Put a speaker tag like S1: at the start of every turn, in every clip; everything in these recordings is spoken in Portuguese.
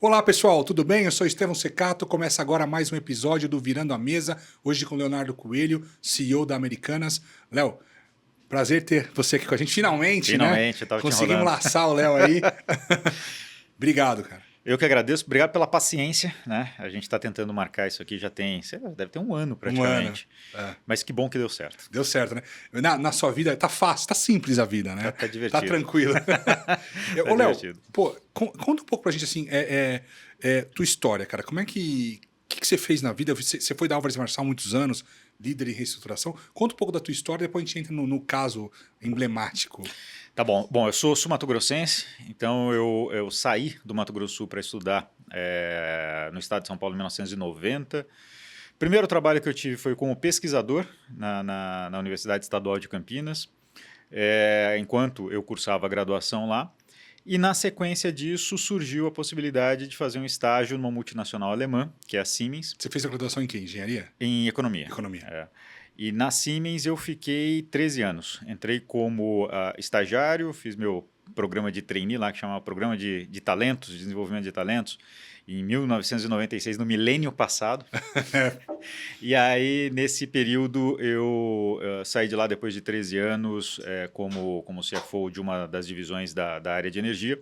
S1: Olá pessoal, tudo bem? Eu sou Estevão Secato, começa agora mais um episódio do Virando a Mesa, hoje com Leonardo Coelho, CEO da Americanas. Léo, prazer ter você aqui com a gente, finalmente, né?
S2: Finalmente, eu estava te
S1: Conseguimos
S2: enrolando.
S1: laçar o Léo aí. Obrigado, cara.
S2: Eu que agradeço, obrigado pela paciência, né? A gente está tentando marcar isso aqui já tem, sei lá, deve ter um ano
S1: Um ano.
S2: praticamente.
S1: É.
S2: Mas que bom que deu certo.
S1: Deu certo, né? Na sua vida tá fácil, tá simples a vida, né?
S2: Tá
S1: Tá
S2: divertido.
S1: tranquilo.
S2: Tá
S1: Ô, Léo,
S2: divertido.
S1: pô, conta um pouco pra gente assim, tua história, cara. Como é que você fez na vida? Você foi da Álvares Marçal há muitos anos, líder em reestruturação. Conta um pouco da tua história, depois a gente entra no caso emblemático.
S2: Tá bom. Bom, eu sou sul-mato-grossense, então eu saí do Mato Grosso do Sul para estudar no estado de São Paulo em 1990. O primeiro trabalho que eu tive foi como pesquisador na Universidade Estadual de Campinas, enquanto eu cursava a graduação lá. E na sequência disso surgiu a possibilidade de fazer um estágio numa multinacional alemã, que é a Siemens,
S1: Você fez a graduação em quê? Engenharia?
S2: em economia.
S1: Economia.
S2: E na Siemens eu fiquei 13 anos. Entrei como estagiário, fiz meu programa de trainee lá, que chama Programa de Talentos, de Desenvolvimento de Talentos, em 1996, no milênio passado. E aí, nesse período, eu saí de lá depois de 13 anos como CFO de uma das divisões da área de energia.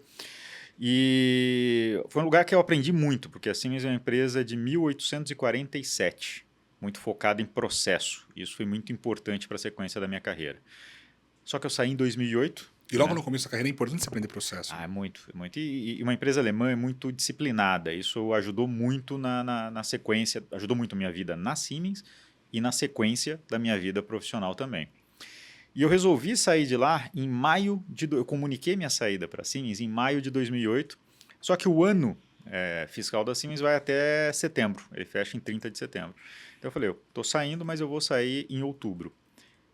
S2: E foi um lugar que eu aprendi muito, porque a Siemens é uma empresa de 1847, muito focada em processo. Isso foi muito importante para a sequência da minha carreira. Só que eu saí em 2008.
S1: E logo no começo da carreira é importante você aprender processo.
S2: É muito, é muito. E uma empresa alemã é muito disciplinada. Isso ajudou muito na sequência, ajudou muito a minha vida na Siemens e na sequência da minha vida profissional também. E eu resolvi sair de lá em maio eu comuniquei minha saída para a Siemens em maio de 2008, só que o ano fiscal da Siemens vai até setembro, ele fecha em 30 de setembro. Então eu falei, eu estou saindo, mas eu vou sair em outubro.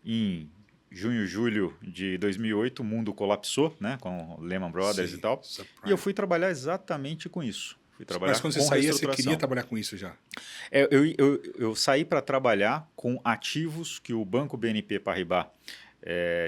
S2: Em junho, julho de 2008, o mundo colapsou, né, com Lehman Brothers e tal, e eu fui trabalhar exatamente com isso.
S1: Mas quando você saía, você queria trabalhar com isso já?
S2: Eu saí para trabalhar com ativos que o Banco BNP Paribas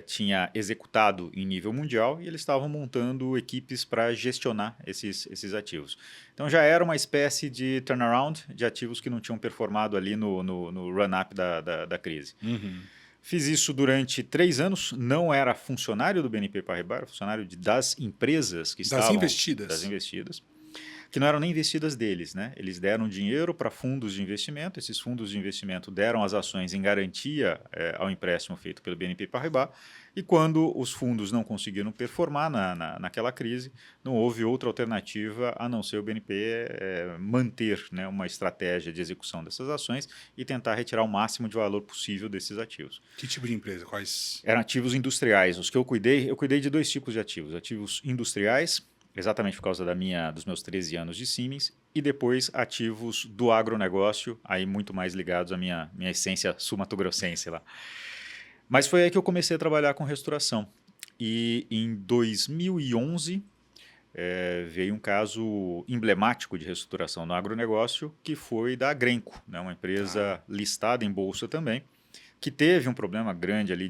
S2: tinha executado em nível mundial e eles estavam montando equipes para gestionar esses ativos. Então já era uma espécie de turnaround de ativos que não tinham performado ali no run-up da crise.
S1: Uhum.
S2: Fiz isso durante 3 anos, não era funcionário do BNP Paribas, era funcionário das empresas que estavam... Das investidas. Que não eram nem investidas deles, né? Eles deram dinheiro para fundos de investimento, esses fundos de investimento deram as ações em garantia ao empréstimo feito pelo BNP Paribas, e quando os fundos não conseguiram performar naquela crise, não houve outra alternativa a não ser o BNP manter, né, uma estratégia de execução dessas ações e tentar retirar o máximo de valor possível desses ativos.
S1: Que tipo de empresa? Quais?
S2: Eram ativos industriais. Os que eu cuidei de 2 tipos de ativos. Ativos industriais, exatamente por causa dos meus 13 anos de Siemens, e depois ativos do agronegócio, aí muito mais ligados à minha essência sul-mato-grossense lá. Mas foi aí que eu comecei a trabalhar com restauração. E em 2011 veio um caso emblemático de reestruturação no agronegócio, que foi da Agrenco, né, uma empresa listada em bolsa também, que teve um problema grande ali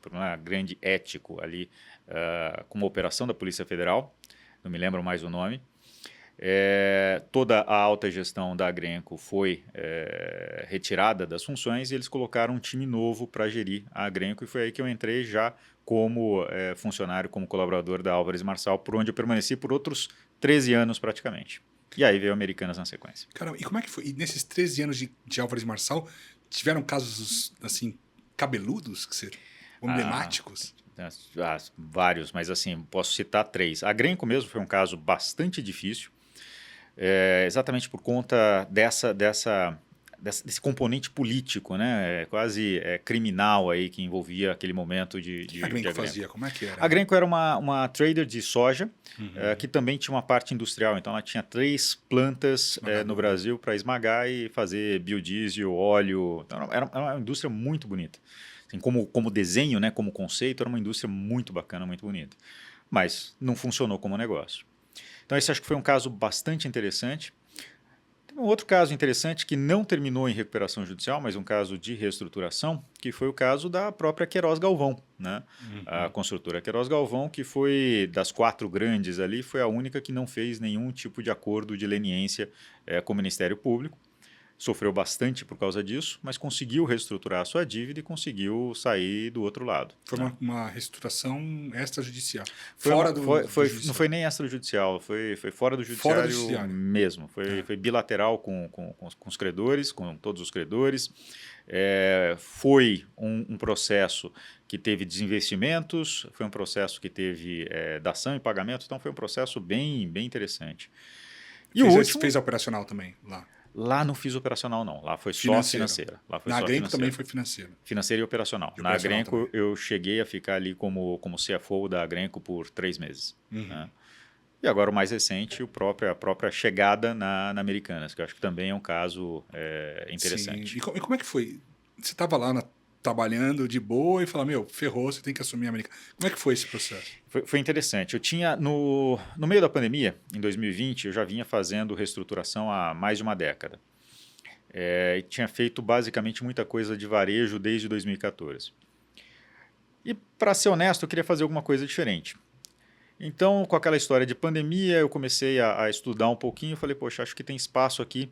S2: problema grande ético ali com uma operação da Polícia Federal, não me lembro mais o nome. Toda a alta gestão da Agrenco foi retirada das funções e eles colocaram um time novo para gerir a Agrenco, e foi aí que eu entrei já como funcionário, como colaborador da Álvares Marçal, por onde eu permaneci por outros 13 anos praticamente. E aí veio Americanas na sequência.
S1: Caramba, e como é que foi? E nesses 13 anos de Álvares Marçal, tiveram casos assim cabeludos, emblemáticos?
S2: Vários, mas assim, posso citar 3. A Agrenco mesmo foi um caso bastante difícil, exatamente por conta desse componente político, né? Quase criminal aí que envolvia aquele momento de
S1: O que a Agrenco fazia? Como é que era?
S2: A Agrenco era uma trader de soja, que também tinha uma parte industrial. Então ela tinha 3 plantas no Brasil para esmagar e fazer biodiesel, óleo. Então, era uma indústria muito bonita. Assim, como desenho, né, como conceito, era uma indústria muito bacana, muito bonita. Mas não funcionou como negócio. Então esse acho que foi um caso bastante interessante. Um outro caso interessante que não terminou em recuperação judicial, mas um caso de reestruturação, que foi o caso da própria Queiroz Galvão, né? A construtora Queiroz Galvão, que foi das 4 grandes ali, foi a única que não fez nenhum tipo de acordo de leniência com o Ministério Público. Sofreu bastante por causa disso, mas conseguiu reestruturar a sua dívida e conseguiu sair do outro lado.
S1: Foi uma reestrutura extrajudicial.
S2: Não foi nem extrajudicial, foi fora do judiciário mesmo. Foi bilateral com os credores, com todos os credores. Foi um processo que teve desinvestimentos, foi um processo que teve dação e pagamento, então foi um processo bem, bem interessante.
S1: E o último fez operacional também lá?
S2: Lá não fiz operacional, não. Lá foi só financeira.
S1: Na Agrenco também foi financeira.
S2: Financeira e operacional. Na Agrenco eu cheguei a ficar ali como CFO da Agrenco por 3 meses. Né? E agora o mais recente, a própria chegada na Americanas, que eu acho que também é um caso interessante.
S1: Sim. E como é que foi? Você estava lá trabalhando de boa e falou, ferrou, você tem que assumir a Americanas. Como é que foi esse processo?
S2: Foi interessante. Eu tinha, no meio da pandemia, em 2020, eu já vinha fazendo reestruturação há mais de uma década. E tinha feito basicamente muita coisa de varejo desde 2014. E, para ser honesto, eu queria fazer alguma coisa diferente. Então, com aquela história de pandemia, eu comecei a estudar um pouquinho e falei, poxa, acho que tem espaço aqui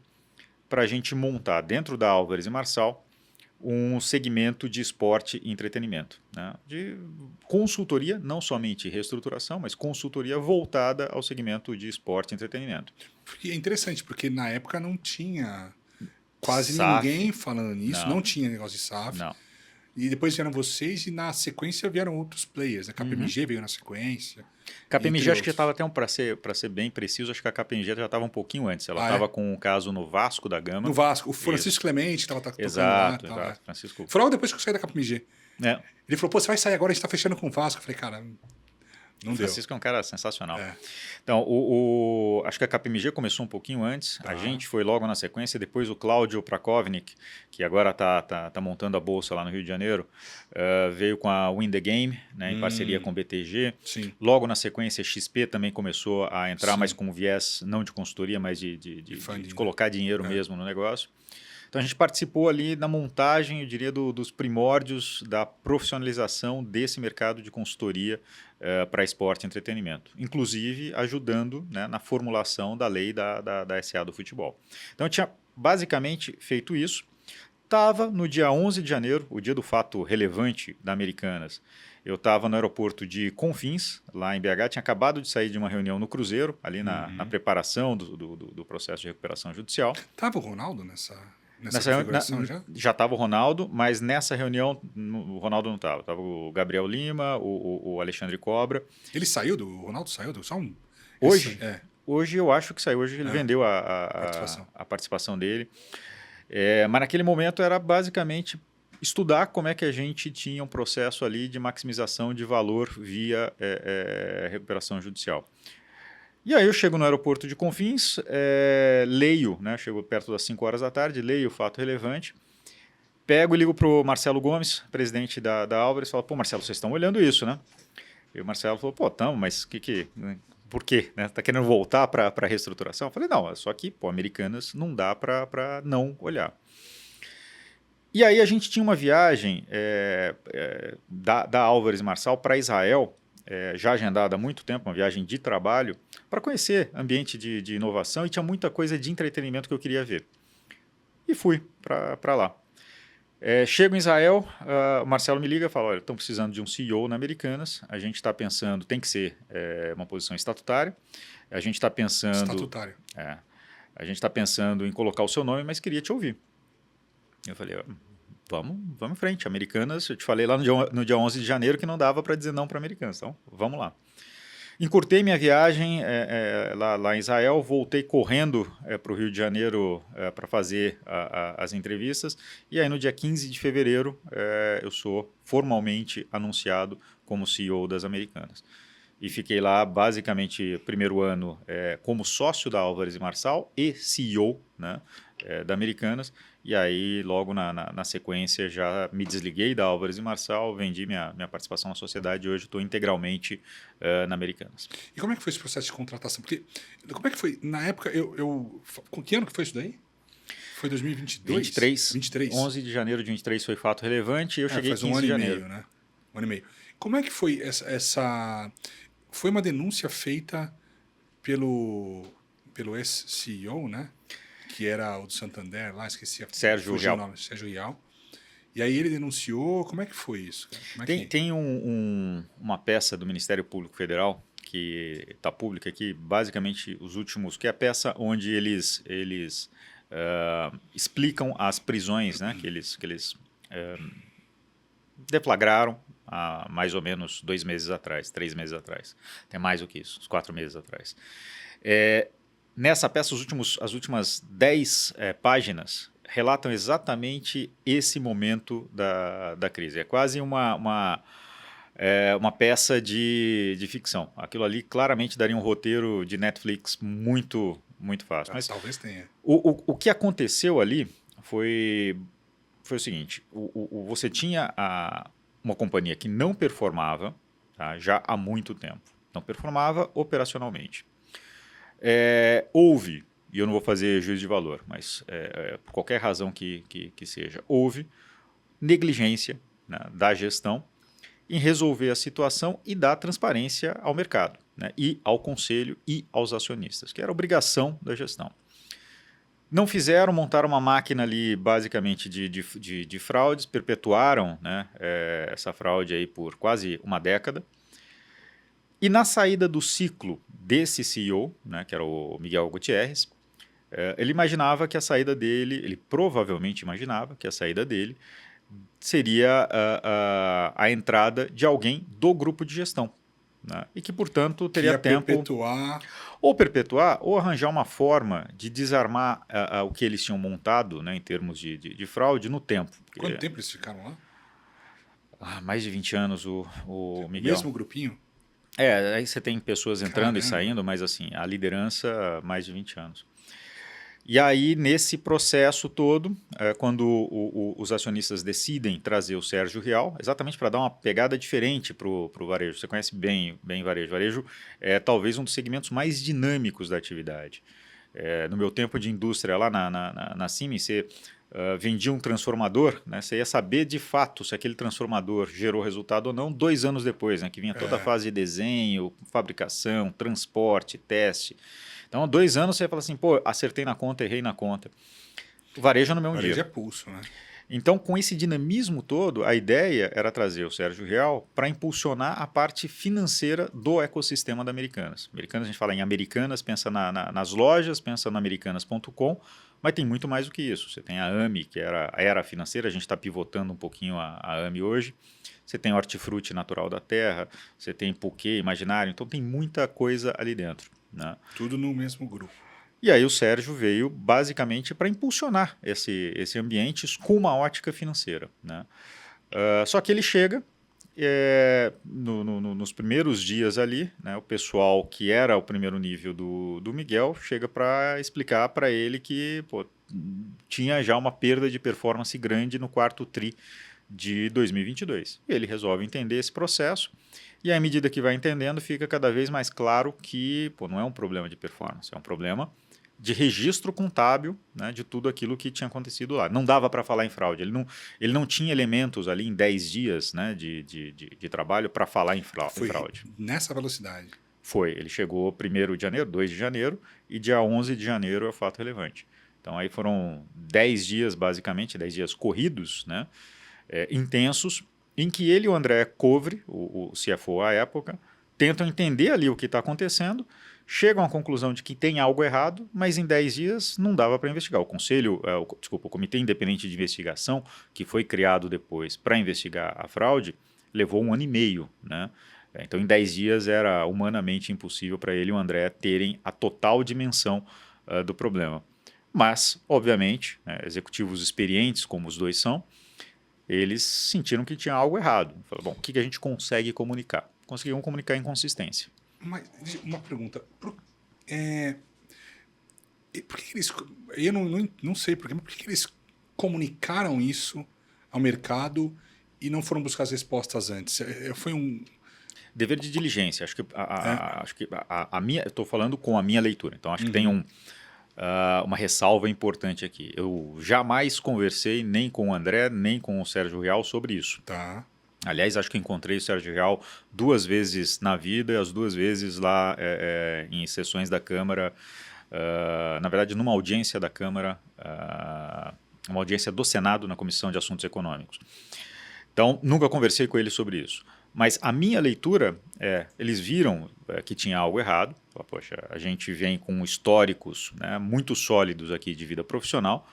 S2: para a gente montar dentro da Álvares e Marçal um segmento de esporte e entretenimento, né? De consultoria, não somente reestruturação, mas consultoria voltada ao segmento de esporte e entretenimento.
S1: Porque é interessante, porque na época não tinha quase
S2: SAF,
S1: ninguém falando nisso, não tinha negócio de SAF.
S2: Não.
S1: E depois vieram vocês e na sequência vieram outros players. A KPMG veio na sequência.
S2: KPMG acho que já estava até, para ser bem preciso, acho que a KPMG já estava um pouquinho antes. Ela estava com um caso no Vasco da Gama.
S1: No Vasco. O Francisco Clemente estava tocando lá.
S2: Exato.
S1: Francisco. Foi logo depois que eu saí da KPMG. Ele falou, você vai sair agora, a gente está fechando com o Vasco. Eu falei, cara, não deu.
S2: O Francisco é um cara sensacional. Então, acho que a KPMG começou um pouquinho antes, a gente foi logo na sequência, depois o Cláudio Prakovnik, que agora está montando a bolsa lá no Rio de Janeiro, veio com a Win the Game, né, em parceria com o BTG.
S1: Sim.
S2: Logo na sequência, a XP também começou a entrar mais com viés, não de consultoria, mas de colocar dinheiro mesmo no negócio. Então, a gente participou ali da montagem, eu diria, dos primórdios da profissionalização desse mercado de consultoria para esporte e entretenimento, inclusive ajudando, né, na formulação da lei da SA do futebol. Então, eu tinha basicamente feito isso. Estava no dia 11 de janeiro, o dia do fato relevante da Americanas. Eu estava no aeroporto de Confins, lá em BH, tinha acabado de sair de uma reunião no Cruzeiro, ali na preparação do processo de recuperação judicial.
S1: Estava o Ronaldo nessa
S2: já estava o Ronaldo, mas nessa reunião o Ronaldo não estava. Estava o Gabriel Lima, o Alexandre Cobra.
S1: O Ronaldo saiu? Só um...
S2: Hoje? Hoje eu acho que saiu. Hoje ele vendeu a participação dele. Mas naquele momento era basicamente estudar como é que a gente tinha um processo ali de maximização de valor via recuperação judicial. E aí eu chego no aeroporto de Confins, leio, né, chego perto das 5 horas da tarde, leio o fato relevante, pego e ligo para o Marcelo Gomes, presidente da Álvares, e falo, pô, Marcelo, vocês estão olhando isso, né? E o Marcelo falou, pô, estamos, mas por quê? Né? Tá querendo voltar para a reestruturação? Eu falei, não, é só que, pô, Americanas não dá para não olhar. E aí a gente tinha uma viagem da Álvares Marçal para Israel, já agendada há muito tempo, uma viagem de trabalho, para conhecer ambiente de inovação, e tinha muita coisa de entretenimento que eu queria ver. E fui para lá. Chego em Israel, o Marcelo me liga e fala, olha, estão precisando de um CEO na Americanas, a gente está pensando, tem que ser uma posição estatutária, a gente está pensando...
S1: Estatutário.
S2: A gente está pensando em colocar o seu nome, mas queria te ouvir. Eu falei, vamos em frente. Americanas, eu te falei lá no dia 11 de janeiro que não dava para dizer não para Americanas, então vamos lá. Encurtei minha viagem lá em Israel, voltei correndo para o Rio de Janeiro para fazer as entrevistas, e aí no dia 15 de fevereiro eu sou formalmente anunciado como CEO das Americanas. e fiquei lá basicamente primeiro ano como sócio da Álvares e Marçal e CEO, né, da Americanas. E aí, logo na sequência, já me desliguei da Álvares e Marçal, vendi minha participação na sociedade e hoje estou integralmente na Americanas.
S1: E como é que foi esse processo de contratação? Porque, como é que foi? Na época, com que ano que foi isso daí? Foi 2022?
S2: 23. 11 de janeiro de 23 foi fato relevante e eu cheguei
S1: faz
S2: 15
S1: um ano
S2: de
S1: e
S2: janeiro.
S1: meio, né? Um ano e meio. Como é que foi essa... Foi uma denúncia feita pelo ex-CEO, né? Que era o do Santander lá, esqueci.
S2: Sérgio
S1: fugiu o
S2: Rial.
S1: nome, Sérgio Rial. E aí ele denunciou. Como é que foi isso? Cara? Como é
S2: Tem uma peça do Ministério Público Federal que está pública aqui, basicamente os últimos, que é a peça onde eles explicam as prisões, né, que eles deflagraram há mais ou menos 2 meses atrás, 3 meses atrás, até mais do que isso, uns 4 meses atrás. Nessa peça, as últimas 10 páginas relatam exatamente esse momento da crise. É quase uma peça de ficção. Aquilo ali claramente daria um roteiro de Netflix muito, muito fácil. Mas
S1: talvez tenha.
S2: O que aconteceu ali foi o seguinte: você tinha uma companhia que não performava, tá, já há muito tempo. Não performava operacionalmente. Houve, e eu não vou fazer juízo de valor, mas por qualquer razão que seja, houve negligência, né, da gestão em resolver a situação e dar transparência ao mercado, né, e ao conselho e aos acionistas, que era obrigação da gestão. Não fizeram, montaram uma máquina ali basicamente de fraudes, perpetuaram, né, essa fraude aí por quase uma década. E na saída do ciclo desse CEO, né, que era o Miguel Gutierrez, ele imaginava que a saída dele, ele provavelmente imaginava que a saída dele seria a entrada de alguém do grupo de gestão, né, e que, portanto, teria tempo... perpetuar ou arranjar uma forma de desarmar o que eles tinham montado, né, em termos de fraude no tempo.
S1: Quanto tempo eles ficaram lá?
S2: Mais de 20 anos o Miguel.
S1: O mesmo grupinho?
S2: Aí você tem pessoas entrando e
S1: Caramba.
S2: saindo, mas assim, a liderança, mais de 20 anos. E aí, nesse processo todo, quando os acionistas decidem trazer o Sérgio Rial, exatamente para dar uma pegada diferente para o varejo. Você conhece bem varejo. Varejo é talvez um dos segmentos mais dinâmicos da atividade. No meu tempo de indústria lá na Siemens, você vendia um transformador, né? Você ia saber de fato se aquele transformador gerou resultado ou não 2 anos depois, né? Que vinha toda a fase de desenho, fabricação, transporte, teste. Então, 2 anos você fala assim, pô, acertei na conta, errei na conta. O varejo é no mesmo dia.
S1: O varejo é pulso, né?
S2: Então, com esse dinamismo todo, a ideia era trazer o Sérgio Rial para impulsionar a parte financeira do ecossistema da Americanas. Americanas, a gente fala em Americanas, pensa nas lojas, pensa no americanas.com, mas tem muito mais do que isso. Você tem a AMI, que era a financeira, a gente está pivotando um pouquinho a AMI hoje. Você tem Hortifruti Natural da Terra, você tem Pulquê, Imaginário, então tem muita coisa ali dentro, né?
S1: Tudo no mesmo grupo.
S2: E aí o Sérgio veio basicamente para impulsionar esse ambiente com uma ótica financeira, né? Só que ele chega, nos primeiros dias ali, né, o pessoal que era o primeiro nível do Miguel chega para explicar para ele que tinha já uma perda de performance grande no quarto tri de 2022. E ele resolve entender esse processo e à medida que vai entendendo fica cada vez mais claro que não é um problema de performance, é um problema de registro contábil, né, de tudo aquilo que tinha acontecido lá. Não dava para falar em fraude, ele não tinha elementos ali em 10 dias, né, de trabalho para falar em fraude.
S1: Nessa velocidade?
S2: Foi, ele chegou 1º de janeiro, 2 de janeiro e dia 11 de janeiro é o fato relevante. Então aí foram 10 dias basicamente, 10 dias corridos, né, intensos, em que ele e o André Covre, o CFO à época, tentam entender ali o que está acontecendo, chegam à conclusão de que tem algo errado, mas em 10 dias não dava para investigar. O Comitê Independente de Investigação, que foi criado depois para investigar a fraude, levou 1 ano e meio, né? Então, em 10 dias era humanamente impossível para ele e o André terem a total dimensão do problema. Mas, obviamente, né, executivos experientes, como os dois são, eles sentiram que tinha algo errado. Falaram, bom, o que a gente consegue comunicar? conseguiam comunicar inconsistência.
S1: Mas, uma pergunta. Por que eles... Eu não sei por quê, mas por que eles comunicaram isso ao mercado e não foram buscar as respostas antes? Foi um...
S2: Dever de diligência. Acho que acho que a minha, eu estou falando com a minha leitura. Então, acho que
S1: Uhum.
S2: tem uma ressalva importante aqui. Eu jamais conversei nem com o André, nem com o Sérgio Rial sobre isso.
S1: Tá.
S2: Aliás, acho que encontrei o Sérgio Rial 2 vezes na vida, e as 2 vezes lá em sessões da Câmara, na verdade, numa audiência da Câmara, uma audiência do Senado na Comissão de Assuntos Econômicos. Então, nunca conversei com ele sobre isso. Mas a minha leitura eles viram que tinha algo errado. Falaram, poxa, a gente vem com históricos, né, muito sólidos aqui de vida profissional.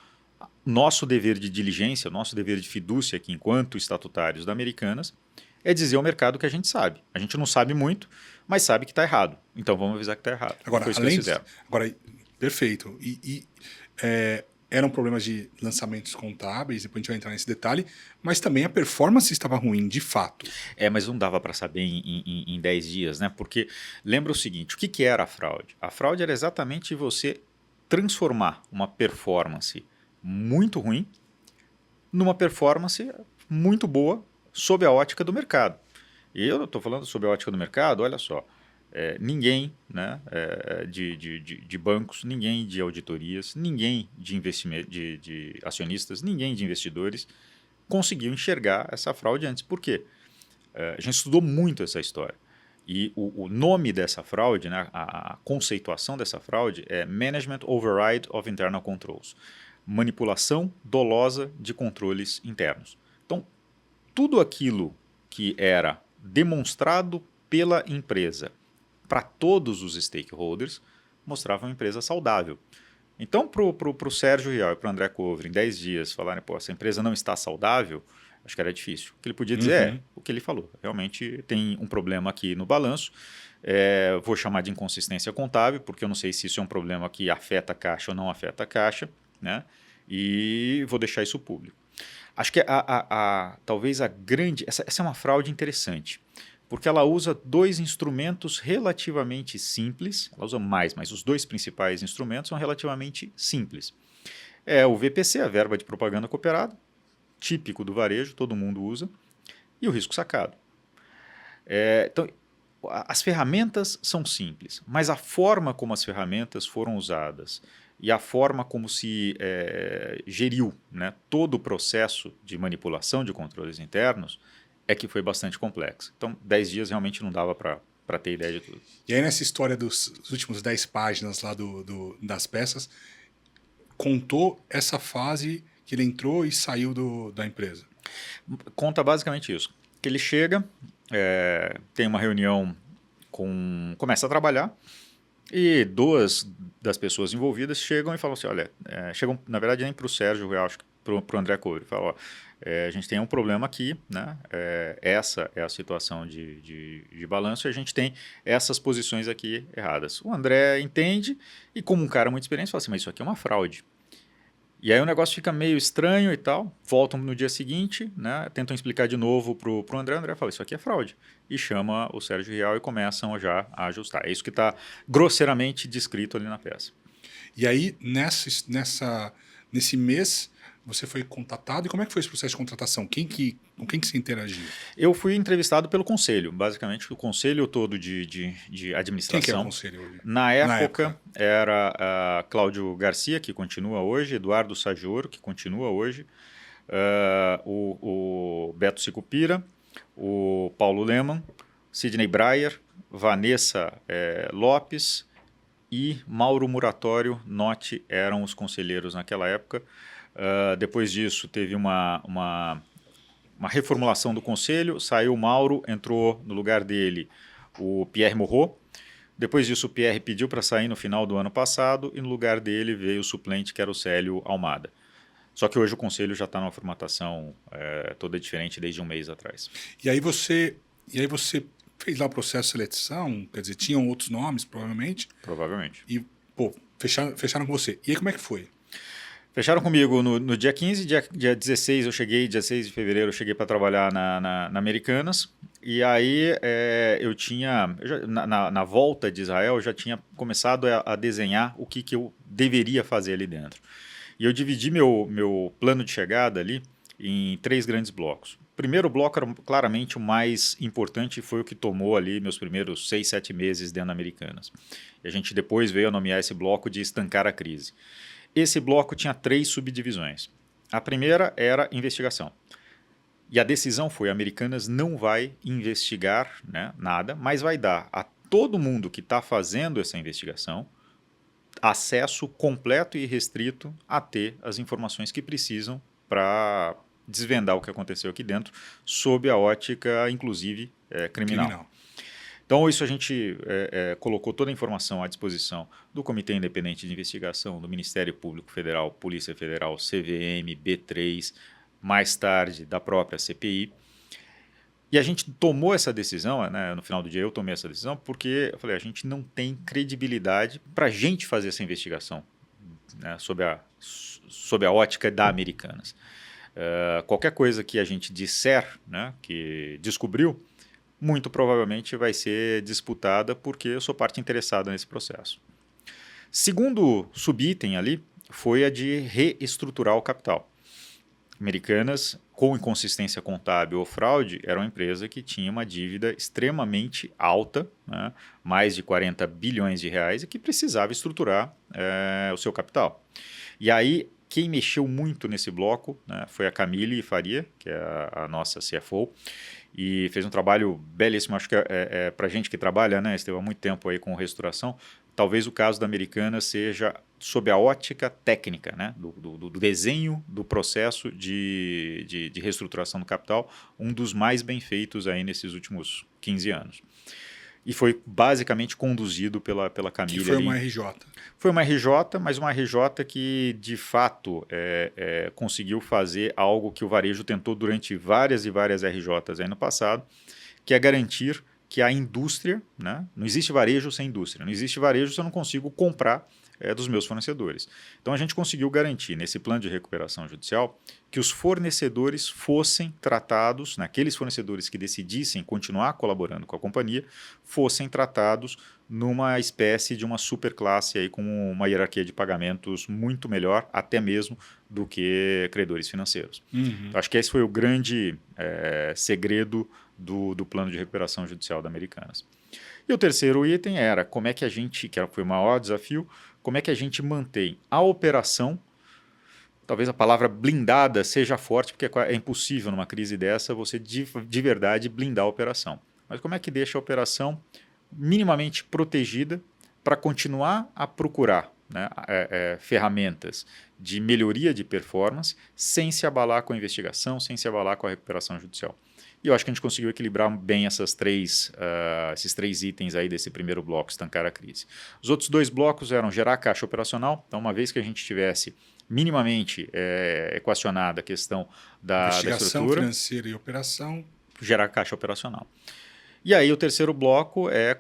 S2: Nosso dever de diligência, nosso dever de fidúcia aqui enquanto estatutários da Americanas é dizer ao mercado que a gente sabe. A gente não sabe muito, mas sabe que está errado. Então vamos avisar que está errado.
S1: Agora,
S2: Foi isso que eles fizeram.
S1: Agora, perfeito. Eram problemas de lançamentos contábeis, depois a gente vai entrar nesse detalhe, mas também a performance estava ruim, de fato.
S2: Mas não dava para saber em 10 dias, né? Porque lembra o seguinte, o que era a fraude? A fraude era exatamente você transformar uma performance muito ruim numa performance muito boa sob a ótica do mercado. E eu estou falando sob a ótica do mercado, olha só, ninguém, né, de bancos, ninguém de auditorias, ninguém de investimento, de acionistas, ninguém de investidores conseguiu enxergar essa fraude antes. Por quê? A gente estudou muito essa história. E o nome dessa fraude, né, a conceituação dessa fraude é Management Override of Internal Controls. Manipulação dolosa de controles internos. Então, tudo aquilo que era demonstrado pela empresa para todos os stakeholders mostrava uma empresa saudável. Então, para o Sérgio Rial e para o André Covre, em 10 dias, falarem, pô, essa empresa não está saudável, acho que era difícil. O que ele podia dizer é o que ele falou. Realmente tem um problema aqui no balanço. Vou chamar de inconsistência contábil, porque eu não sei se isso é um problema que afeta a caixa ou não afeta a caixa, né? E vou deixar isso público. Acho que talvez a grande... Essa é uma fraude interessante, porque ela usa 2 instrumentos relativamente simples. Ela usa mais, mas os 2 principais instrumentos são relativamente simples. O VPC, a verba de propaganda cooperada, típico do varejo, todo mundo usa, e o risco sacado. Então, as ferramentas são simples, mas a forma como as ferramentas foram usadas e a forma como se geriu, né, todo o processo de manipulação de controles internos é que foi bastante complexo. Então, 10 dias realmente não dava para ter ideia de tudo.
S1: E aí, nessa história dos últimos 10 páginas lá das peças, contou essa fase que ele entrou e saiu da empresa.
S2: Conta basicamente isso. Que ele chega, tem uma reunião começa a trabalhar, e 2 das pessoas envolvidas chegam e falam assim, olha, chegam, na verdade, nem para o Sérgio Real, acho que para o André Covre, falam, ó, a gente tem um problema aqui, né? Essa é a situação de balanço e a gente tem essas posições aqui erradas. O André entende e, como um cara muito experiente, fala assim, mas isso aqui é uma fraude. E aí o negócio fica meio estranho e tal, voltam no dia seguinte, né, tentam explicar de novo pro André, o André fala, isso aqui é fraude. E chama o Sérgio Rial e começam já a ajustar. É isso que está grosseiramente descrito ali na peça.
S1: E aí, nesse mês, você foi contatado, e como é que foi esse processo de contratação? Com quem que você interagiu?
S2: Eu fui entrevistado pelo conselho, basicamente o conselho todo de administração.
S1: Quem que é o conselho hoje?
S2: Na época era Cláudio Garcia, que continua hoje, Eduardo Sajoro, que continua hoje, o Beto Sicupira, o Paulo Leman, Sidney Breyer, Vanessa Lopes e Mauro Muratório Notti eram os conselheiros naquela época. Depois disso teve uma reformulação do conselho, saiu o Mauro, entrou no lugar dele o Pierre Morrot. Depois disso o Pierre pediu para sair no final do ano passado e no lugar dele veio o suplente, que era o Célio Almada. Só que hoje o conselho já está numa formatação toda diferente desde um mês atrás.
S1: E aí você fez lá o processo de seleção, quer dizer, tinham outros nomes, provavelmente.
S2: Provavelmente.
S1: E, pô, fecharam com você. E aí como é que foi?
S2: Fecharam comigo no dia 15, dia 16 eu cheguei, dia 6 de fevereiro eu cheguei para trabalhar na Americanas. E aí na volta de Israel, eu já tinha começado a desenhar o que eu deveria fazer ali dentro. E eu dividi meu plano de chegada ali em 3 grandes blocos. O primeiro bloco era claramente o mais importante e foi o que tomou ali meus primeiros 6, 7 meses dentro da Americanas. E a gente depois veio a nomear esse bloco de estancar a crise. Esse bloco tinha 3 subdivisões. A primeira era investigação. E a decisão foi: a Americanas não vai investigar, né, nada, mas vai dar a todo mundo que está fazendo essa investigação acesso completo e restrito a ter as informações que precisam para desvendar o que aconteceu aqui dentro, sob a ótica, inclusive, criminal. Então, isso a gente colocou toda a informação à disposição do Comitê Independente de Investigação, do Ministério Público Federal, Polícia Federal, CVM, B3, mais tarde da própria CPI. E a gente tomou essa decisão, né, no final do dia eu tomei essa decisão, porque eu falei: a gente não tem credibilidade para a gente fazer essa investigação, né, sob a ótica da Americanas. Qualquer coisa que a gente disser, né, que descobriu, muito provavelmente vai ser disputada, porque eu sou parte interessada nesse processo. Segundo subitem ali foi a de reestruturar o capital. Americanas, com inconsistência contábil ou fraude, era uma empresa que tinha uma dívida extremamente alta, né, mais de 40 bilhões de reais, e que precisava estruturar o seu capital. E aí, quem mexeu muito nesse bloco, né, foi a Camille Faria, que é a nossa CFO, e fez um trabalho belíssimo. Acho que para a gente que trabalha, né, esteve há muito tempo aí com reestruturação, talvez o caso da Americanas seja sob a ótica técnica, né, do desenho do processo de reestruturação do capital, um dos mais bem feitos aí nesses últimos 15 anos. E foi basicamente conduzido pela Camille.
S1: Que foi uma RJ.
S2: Foi uma RJ, mas uma RJ que, de fato, conseguiu fazer algo que o varejo tentou durante várias e várias RJs aí no passado, que é garantir que a indústria, né, não existe varejo sem indústria, não existe varejo se eu não consigo comprar dos meus fornecedores. Então a gente conseguiu garantir nesse plano de recuperação judicial que os fornecedores fossem tratados, aqueles fornecedores que decidissem continuar colaborando com a companhia, fossem tratados numa espécie de uma superclasse aí, com uma hierarquia de pagamentos muito melhor, até mesmo do que credores financeiros.
S1: Uhum.
S2: Então, acho que esse foi o grande segredo do plano de recuperação judicial da Americanas. E o terceiro item era como é que a gente, que foi o maior desafio, como é que a gente mantém a operação, talvez a palavra blindada seja forte, porque é impossível numa crise dessa você de verdade blindar a operação. Mas como é que deixa a operação minimamente protegida para continuar a procurar, né, ferramentas de melhoria de performance sem se abalar com a investigação, sem se abalar com a recuperação judicial. E eu acho que a gente conseguiu equilibrar bem esses 3 itens aí desse primeiro bloco, estancar a crise. Os outros 2 blocos eram gerar caixa operacional. Então, uma vez que a gente tivesse minimamente equacionada a questão da
S1: investigação
S2: estrutura,
S1: financeira e operação,
S2: gerar caixa operacional. E aí o terceiro bloco é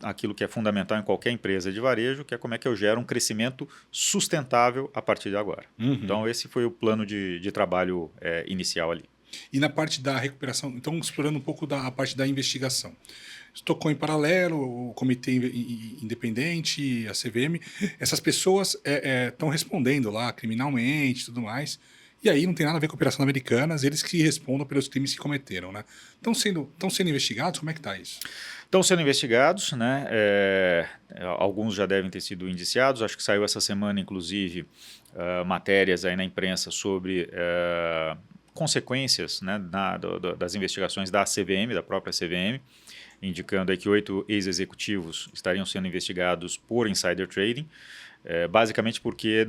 S2: aquilo que é fundamental em qualquer empresa de varejo, que é como é que eu gero um crescimento sustentável a partir de agora.
S1: Uhum.
S2: Então, esse foi o plano de trabalho inicial ali.
S1: E na parte da recuperação, então explorando um pouco a parte da investigação. Tocou em paralelo o Comitê Independente, a CVM, essas pessoas estão respondendo lá criminalmente e tudo mais, e aí não tem nada a ver com a Operação Americanas, eles que respondam pelos crimes que cometeram, né? Estão sendo investigados? Como é que está isso?
S2: Estão sendo investigados, né? Alguns já devem ter sido indiciados, acho que saiu essa semana, inclusive, matérias aí na imprensa sobre consequências, né, das investigações da CVM, da própria CVM, indicando aí que 8 ex-executivos estariam sendo investigados por insider trading, basicamente porque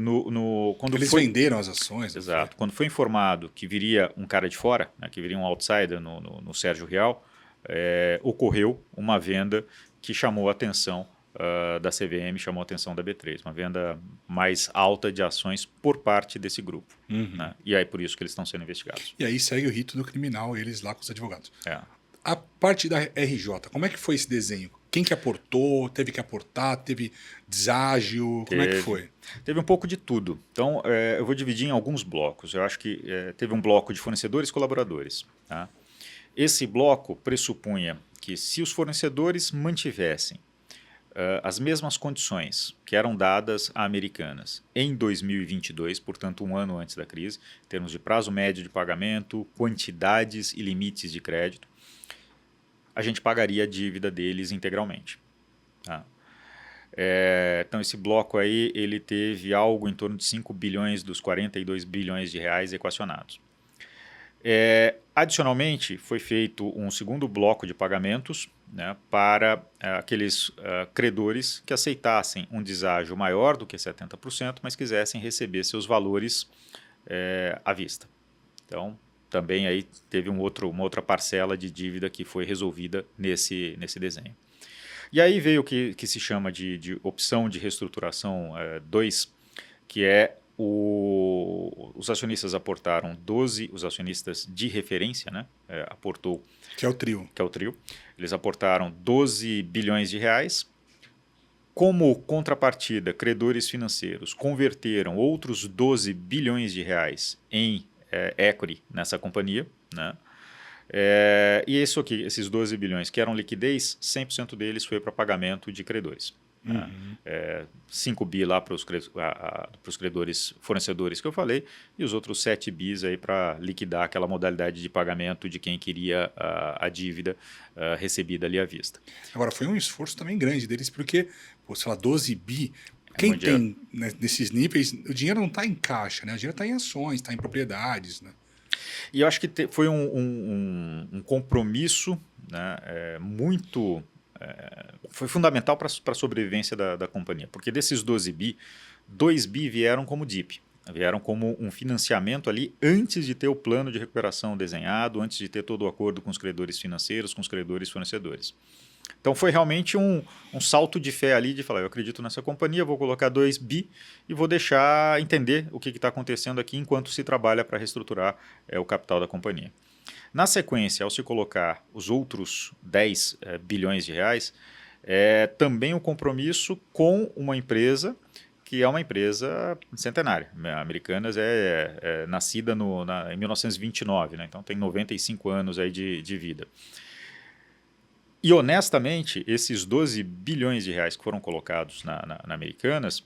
S2: quando
S1: eles venderam as ações.
S2: Exato. Quando foi informado que viria um cara de fora, né, que viria um outsider no Sérgio Rial, ocorreu uma venda que chamou a atenção da CVM, chamou a atenção da B3, uma venda mais alta de ações por parte desse grupo.
S1: Uhum.
S2: Né? E aí por isso que eles estão sendo investigados.
S1: E aí segue o rito do criminal, eles lá com os advogados.
S2: É.
S1: A parte da RJ, como é que foi esse desenho? Quem que aportou? Teve que aportar? Teve deságio? Como é que foi?
S2: Teve um pouco de tudo. Então, eu vou dividir em alguns blocos. Eu acho que teve um bloco de fornecedores e colaboradores. Tá? Esse bloco pressupunha que se os fornecedores mantivessem as mesmas condições que eram dadas a Americanas em 2022, portanto um ano antes da crise, em termos de prazo médio de pagamento, quantidades e limites de crédito, a gente pagaria a dívida deles integralmente. Tá? Então esse bloco aí ele teve algo em torno de 5 bilhões dos 42 bilhões de reais equacionados. Adicionalmente, foi feito um segundo bloco de pagamentos, né, para aqueles credores que aceitassem um deságio maior do que 70%, mas quisessem receber seus valores à vista. Então, também aí teve uma outra parcela de dívida que foi resolvida nesse desenho. E aí veio o que se chama de opção de reestruturação 2, que é os acionistas aportaram 12, os acionistas de referência, né, aportou...
S1: Que é o trio.
S2: Que é o trio. Eles aportaram 12 bilhões de reais. Como contrapartida, credores financeiros converteram outros 12 bilhões de reais em equity nessa companhia, né? E esses 12 bilhões que eram liquidez, 100% deles foi para pagamento de credores. 5 bi lá para os credores fornecedores que eu falei e os outros 7 bis aí para liquidar aquela modalidade de pagamento de quem queria a dívida recebida ali à vista.
S1: Agora, foi um esforço também grande deles, porque, sei lá, 12 bi, quem tem, né, nesses níveis, o dinheiro não está em caixa, né? O dinheiro está em ações, está em propriedades, né?
S2: E eu acho que foi um compromisso, né, muito... foi fundamental para a sobrevivência da companhia, porque desses 12 bi, 2 bi vieram como DIP, vieram como um financiamento ali antes de ter o plano de recuperação desenhado, antes de ter todo o acordo com os credores financeiros, com os credores fornecedores. Então foi realmente um salto de fé ali de falar, eu acredito nessa companhia, vou colocar 2 bi e vou deixar entender o que está acontecendo aqui enquanto se trabalha para reestruturar o capital da companhia. Na sequência, ao se colocar os outros 10 bilhões de reais, também um compromisso com uma empresa que é uma empresa centenária. A Americanas é nascida em 1929, né? Então tem 95 anos aí de vida. E honestamente, esses 12 bilhões de reais que foram colocados na Americanas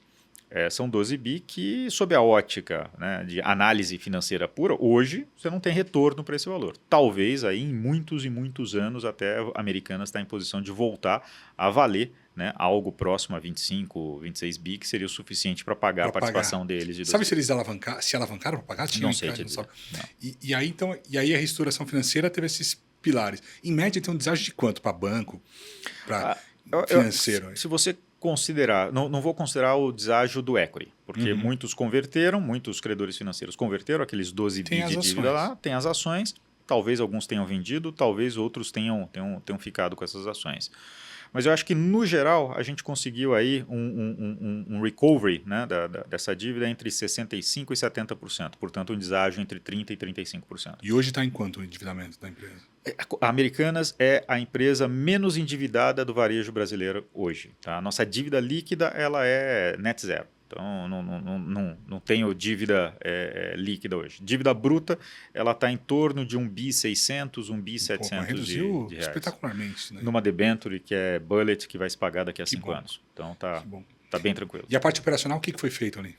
S2: são 12 bi que, sob a ótica, né, de análise financeira pura, hoje você não tem retorno para esse valor. Talvez aí em muitos e muitos anos até a Americanas está em posição de voltar a valer, né, algo próximo a 25, 26 bi, que seria o suficiente para pagar a participação deles. De
S1: sabe se eles alavancaram para pagar?
S2: Não sei te dizer.
S1: E aí a reestruturação financeira teve esses pilares. Em média, tem um deságio de quanto para banco, para financeiro?
S2: Se você considerar, não vou considerar o deságio do equity, porque muitos credores financeiros converteram aqueles 12 bi de dívida lá, tem as ações, talvez alguns tenham vendido, talvez outros tenham ficado com essas ações. Mas eu acho que, no geral, a gente conseguiu aí um recovery, né, dessa dívida entre 65% e 70%. Portanto, um deságio entre 30% e 35%.
S1: E hoje está em quanto o endividamento da empresa?
S2: A Americanas é a empresa menos endividada do varejo brasileiro hoje. Tá? A nossa dívida líquida ela é net zero. Então, não tenho dívida líquida hoje. Dívida bruta, ela está em torno de 1 bi 600, 1 bi 700 de reais.
S1: Espetacularmente. Né?
S2: Numa debenture que é bullet, que vai se pagar daqui a 5 anos. Então, tá bem tranquilo.
S1: E a parte operacional, o que foi feito ali?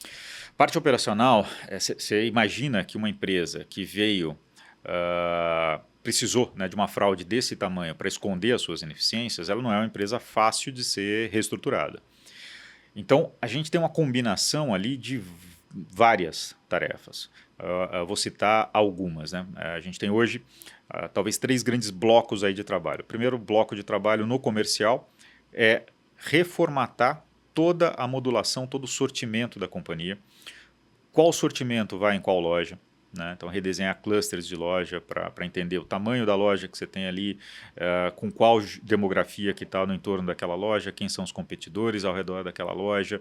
S2: Parte operacional, você imagina que uma empresa que veio... precisou, né, de uma fraude desse tamanho para esconder as suas ineficiências, ela não é uma empresa fácil de ser reestruturada. Então, a gente tem uma combinação ali de várias tarefas. Vou citar algumas. Né? A gente tem hoje talvez 3 grandes blocos aí de trabalho. O primeiro bloco de trabalho no comercial é reformatar toda a modulação, todo o sortimento da companhia. Qual sortimento vai em qual loja? Né? Então, redesenhar clusters de loja para entender o tamanho da loja que você tem ali, com qual demografia que está no entorno daquela loja, quem são os competidores ao redor daquela loja,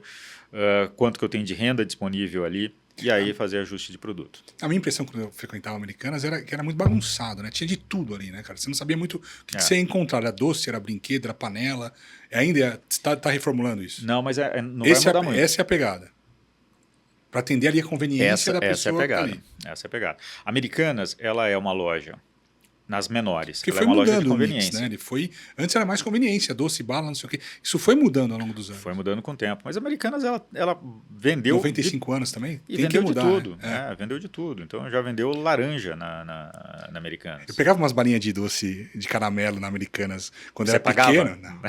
S2: quanto que eu tenho de renda disponível ali, e aí fazer ajuste de produto.
S1: A minha impressão quando eu frequentava Americanas era que era muito bagunçado, né? Tinha de tudo ali, né, cara? Você não sabia muito o que você ia encontrar. Era doce, era brinquedo, era panela. Ainda está reformulando isso?
S2: Não, mas não vai mudar muito.
S1: Essa é a pegada. Para atender ali a conveniência da pessoa.
S2: Essa é a pegada. Americanas, ela é uma loja nas menores.
S1: Porque
S2: Ela
S1: foi
S2: é uma loja de
S1: mudando o mix,
S2: conveniência.
S1: né? Ele foi... Antes era mais conveniência, doce, bala, não sei o quê. Isso foi mudando ao longo dos anos.
S2: Foi mudando com o tempo. Mas a Americanas, ela vendeu...
S1: 95 anos também?
S2: E
S1: Tem que
S2: vendeu
S1: mudar,
S2: de tudo.
S1: né?
S2: Vendeu de tudo. Então já vendeu laranja na Americanas.
S1: Eu pegava umas balinhas de doce de caramelo na Americanas quando
S2: Você
S1: era
S2: pagava?
S1: pequeno. Não.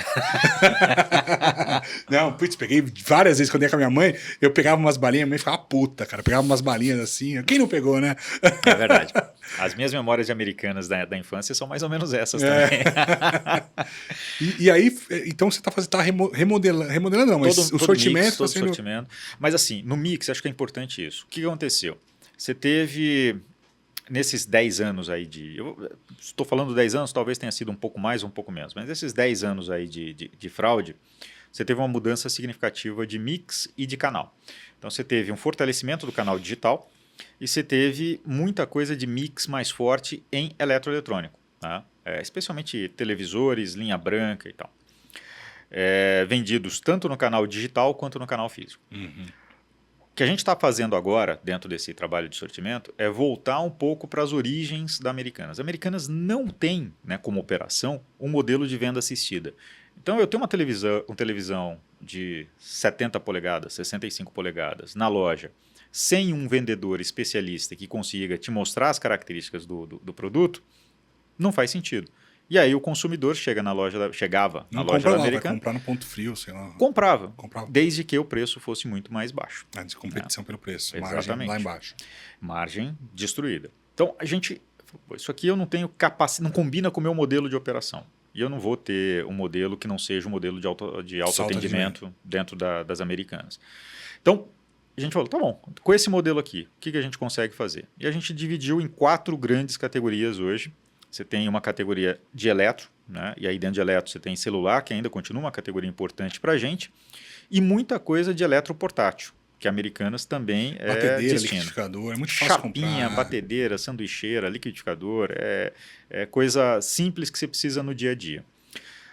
S1: Não, putz, peguei várias vezes quando ia com a minha mãe, eu pegava umas balinhas, a mãe ficava puta, cara. Eu pegava umas balinhas assim. Quem não pegou, né?
S2: É verdade. As minhas memórias de Americanas da infância são mais ou menos essas também.
S1: E aí, então você tá remodelando, não, mas
S2: Todo
S1: o sortimento
S2: mix,
S1: está
S2: todo
S1: sendo...
S2: sortimento. Mas assim, no mix, acho que é importante isso. O que aconteceu? Você teve, nesses 10 anos aí eu estou falando 10 anos, talvez tenha sido um pouco mais ou um pouco menos, mas nesses 10 anos aí de fraude, você teve uma mudança significativa de mix e de canal. Então você teve um fortalecimento do canal digital e você teve muita coisa de mix mais forte em eletroeletrônico, tá? Especialmente televisores, linha branca e tal. Vendidos tanto no canal digital quanto no canal físico.
S1: Uhum.
S2: O que a gente está fazendo agora, dentro desse trabalho de sortimento, é voltar um pouco para as origens da Americanas. A Americanas não tem, né, como operação, um modelo de venda assistida. Então, eu tenho uma televisão de 70 polegadas, 65 polegadas na loja, sem um vendedor especialista que consiga te mostrar as características do produto, não faz sentido. E aí o consumidor chegava na loja da Americanas.
S1: Vai comprar no ponto frio, sei lá.
S2: Comprava,
S1: Comprava.
S2: desde que o preço fosse muito mais baixo.
S1: A competição pelo preço,
S2: Exatamente.
S1: margem lá embaixo.
S2: Margem destruída. Então, a gente... Isso aqui eu não tenho capacidade, não combina com o meu modelo de operação. E eu não vou ter um modelo que não seja um modelo de alto atendimento dentro das Americanas. Então, a gente falou, tá bom, com esse modelo aqui, o que a gente consegue fazer? E a gente dividiu em 4 grandes categorias hoje. Você tem uma categoria de eletro, né? E aí dentro de eletro você tem celular, que ainda continua uma categoria importante para a gente, e muita coisa de eletroportátil, que a Americanas também
S1: batedeira,
S2: destina.
S1: liquidificador, é muito fácil comprar.
S2: Chapinha, batedeira, sanduicheira, liquidificador, é coisa simples que você precisa no dia a dia.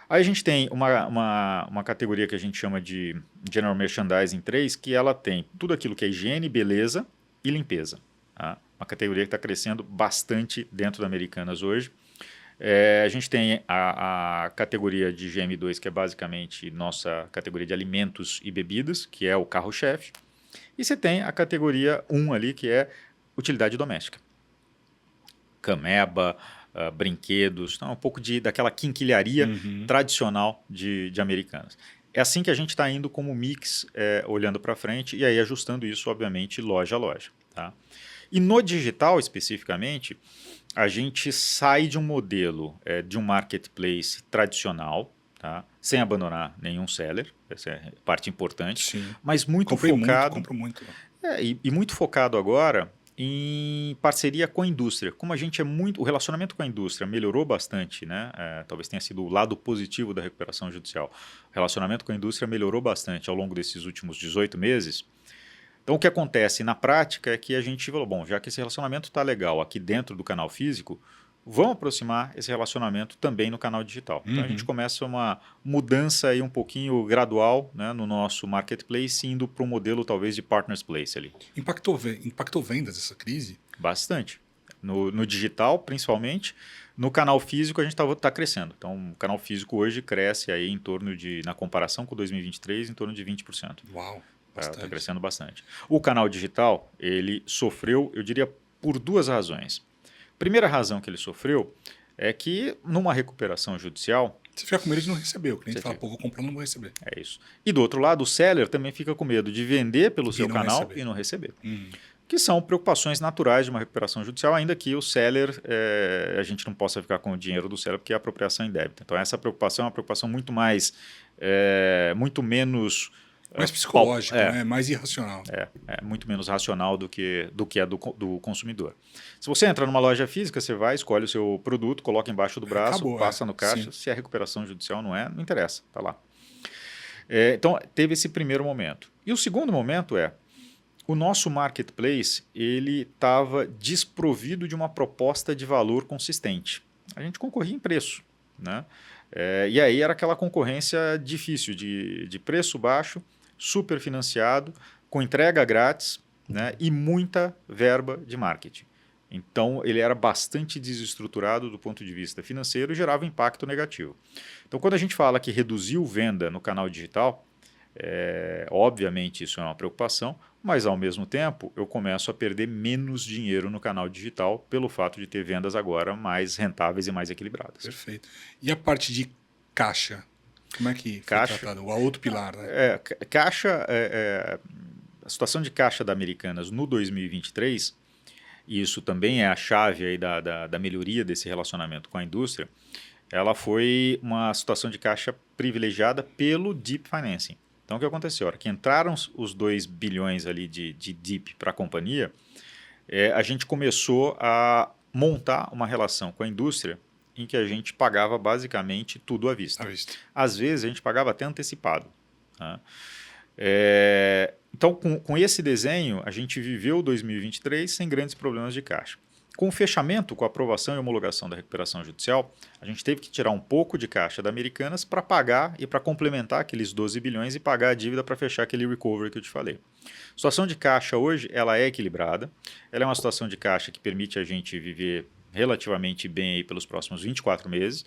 S2: Aí a gente tem uma categoria que a gente chama de General Merchandising 3, que ela tem tudo aquilo que é higiene, beleza e limpeza. Tá? Uma categoria que está crescendo bastante dentro da Americanas hoje. A gente tem a categoria de GM2, que é basicamente nossa categoria de alimentos e bebidas, que é o carro-chefe. E você tem a categoria 1 ali, que é utilidade doméstica. Cameba, brinquedos, então um pouco daquela quinquilharia tradicional de Americanas. É assim que a gente está indo como mix, olhando para frente, e aí ajustando isso, obviamente, loja a loja. Tá? E no digital, especificamente, a gente sai de um modelo de um marketplace tradicional, tá? Sem abandonar nenhum seller, essa é parte importante,
S1: Sim.
S2: mas muito
S1: Comprei
S2: focado.
S1: Compro muito.
S2: E muito focado agora em parceria com a indústria. Como a gente o relacionamento com a indústria melhorou bastante, né? Talvez tenha sido o lado positivo da recuperação judicial. O relacionamento com a indústria melhorou bastante ao longo desses últimos 18 meses. Então, o que acontece na prática é que a gente falou, bom, já que esse relacionamento está legal aqui dentro do canal físico, vamos aproximar esse relacionamento também no canal digital. Então, a gente começa uma mudança aí um pouquinho gradual, né, no nosso marketplace, indo para um modelo talvez de partners place ali.
S1: Impactou vendas essa crise?
S2: Bastante. No digital, principalmente. No canal físico, a gente está crescendo. Então, o canal físico hoje cresce aí em torno de, na comparação com 2023, em torno de 20%.
S1: Uau!
S2: Está crescendo bastante. O canal digital, ele sofreu, eu diria, por 2 razões. Primeira razão que ele sofreu é que, numa recuperação judicial...
S1: Você fica com medo de não receber. O cliente fala, pô, vou comprar, não vou receber.
S2: É isso. E do outro lado, o seller também fica com medo de vender pelo seu canal e não receber. Que são preocupações naturais de uma recuperação judicial, ainda que o seller, a gente não possa ficar com o dinheiro do seller, porque é apropriação indébita. Então, essa preocupação é uma preocupação muito mais, muito menos...
S1: Mais psicológico, né? Mais irracional.
S2: Muito menos racional do que a do consumidor. Se você entra numa loja física, você vai, escolhe o seu produto, coloca embaixo do braço, acabou, passa no caixa. Sim. Se é recuperação judicial não interessa, está lá. Então, teve esse primeiro momento. E o segundo momento o nosso marketplace ele estava desprovido de uma proposta de valor consistente. A gente concorria em preço, né? E aí era aquela concorrência difícil de preço baixo, super financiado, com entrega grátis, né, e muita verba de marketing. Então, ele era bastante desestruturado do ponto de vista financeiro e gerava impacto negativo. Então, quando a gente fala que reduziu venda no canal digital, obviamente isso é uma preocupação, mas ao mesmo tempo eu começo a perder menos dinheiro no canal digital pelo fato de ter vendas agora mais rentáveis e mais equilibradas.
S1: Perfeito. E a parte de caixa? Como é que foi
S2: Caixa,
S1: tratado? O outro pilar, né?
S2: Caixa, a situação de caixa da Americanas no 2023, e isso também é a chave aí da melhoria desse relacionamento com a indústria, ela foi uma situação de caixa privilegiada pelo Deep Financing. Então, o que aconteceu? A hora que entraram os 2 bilhões ali de Deep para a companhia, a gente começou a montar uma relação com a indústria em que a gente pagava basicamente tudo à vista. Às vezes, a gente pagava até antecipado. Tá? Então, com esse desenho, a gente viveu 2023 sem grandes problemas de caixa. Com o fechamento, com a aprovação e homologação da recuperação judicial, a gente teve que tirar um pouco de caixa da Americanas para pagar e para complementar aqueles 12 bilhões e pagar a dívida para fechar aquele recovery que eu te falei. A situação de caixa hoje ela é equilibrada, ela é uma situação de caixa que permite a gente viver relativamente bem aí pelos próximos 24 meses,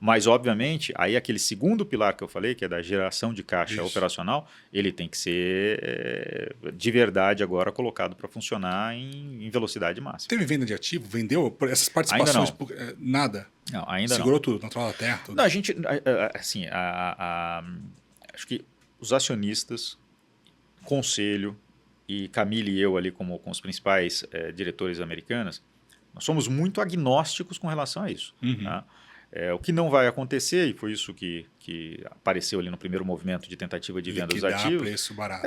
S2: mas, obviamente, aí aquele segundo pilar que eu falei, que é da geração de caixa operacional, ele tem que ser de verdade agora colocado para funcionar em velocidade máxima.
S1: Teve venda de ativo? Vendeu essas participações?
S2: Ainda não.
S1: Nada?
S2: Não, ainda
S1: Segurou
S2: não.
S1: tudo, natural da terra? Tudo.
S2: Não, a gente, assim, acho que os acionistas, conselho e Camille e eu ali como os principais diretores americanas, nós somos muito agnósticos com relação a isso. Tá? O que não vai acontecer, e foi isso que apareceu ali no primeiro movimento de tentativa de venda dos ativos.
S1: Preço barato.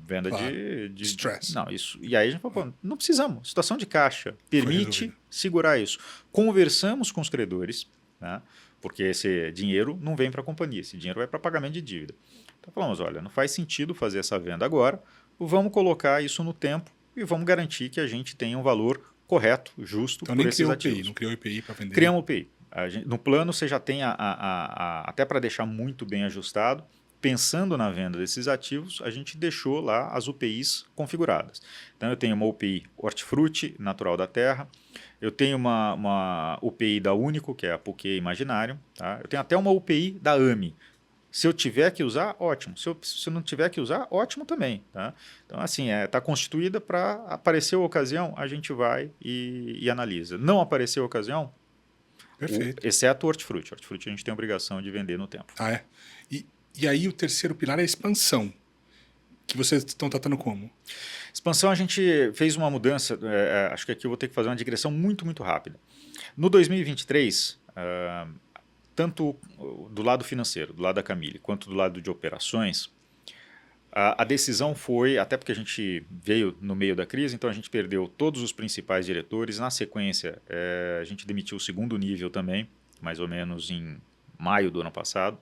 S2: Venda
S1: claro.
S2: de
S1: stress.
S2: Não, isso. E aí a gente falou, não precisamos. Situação de caixa permite segurar isso. Conversamos com os credores, né, porque esse dinheiro não vem para a companhia, esse dinheiro vai para pagamento de dívida. Então falamos, olha, não faz sentido fazer essa venda agora, vamos colocar isso no tempo e vamos garantir que a gente tenha um valor correto, justo
S1: então,
S2: por esses ativos.
S1: Então nem criou o IPI para vender?
S2: Criamos o IPI. No plano você já tem, até para deixar muito bem ajustado, pensando na venda desses ativos, a gente deixou lá as UPIs configuradas. Então eu tenho uma UPI hortifruti, natural da terra, eu tenho uma UPI da Único, que é a Puquê Imaginário, tá? Eu tenho até uma UPI da AMI. Se eu tiver que usar, ótimo. Se eu não tiver que usar, ótimo também. Tá? Então, assim, está constituída para aparecer a ocasião, a gente vai e analisa. Não apareceu a ocasião,
S1: perfeito.
S2: Exceto o hortifruti. O hortifruti a gente tem a obrigação de vender no tempo.
S1: Ah, é? E aí o terceiro pilar é a expansão, que vocês estão tratando como?
S2: Expansão a gente fez uma mudança, acho que aqui eu vou ter que fazer uma digressão muito, muito rápida. No 2023, tanto do lado financeiro, do lado da Camille, quanto do lado de operações, a decisão foi, até porque a gente veio no meio da crise, então a gente perdeu todos os principais diretores. Na sequência, a gente demitiu o segundo nível também, mais ou menos em maio do ano passado.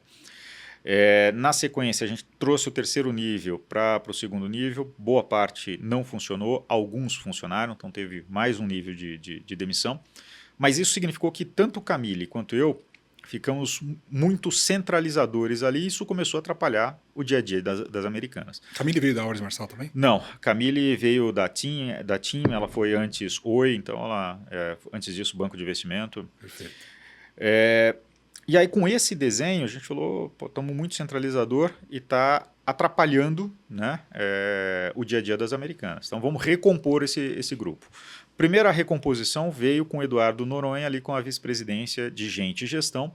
S2: Na sequência, a gente trouxe o terceiro nível para o segundo nível. Boa parte não funcionou, alguns funcionaram, então teve mais um nível de demissão. Mas isso significou que tanto o Camille quanto eu ficamos muito centralizadores ali e isso começou a atrapalhar o dia a dia das americanas.
S1: Camille veio da Ordem Marçal também?
S2: Não, Camille veio da TIM, ela foi antes Oi, então ela antes disso Banco de Investimento.
S1: Perfeito.
S2: E aí com esse desenho a gente falou, estamos muito centralizador e está atrapalhando, né, o dia a dia das americanas. Então vamos recompor esse grupo. Primeira recomposição veio com o Eduardo Noronha ali com a vice-presidência de gente e gestão,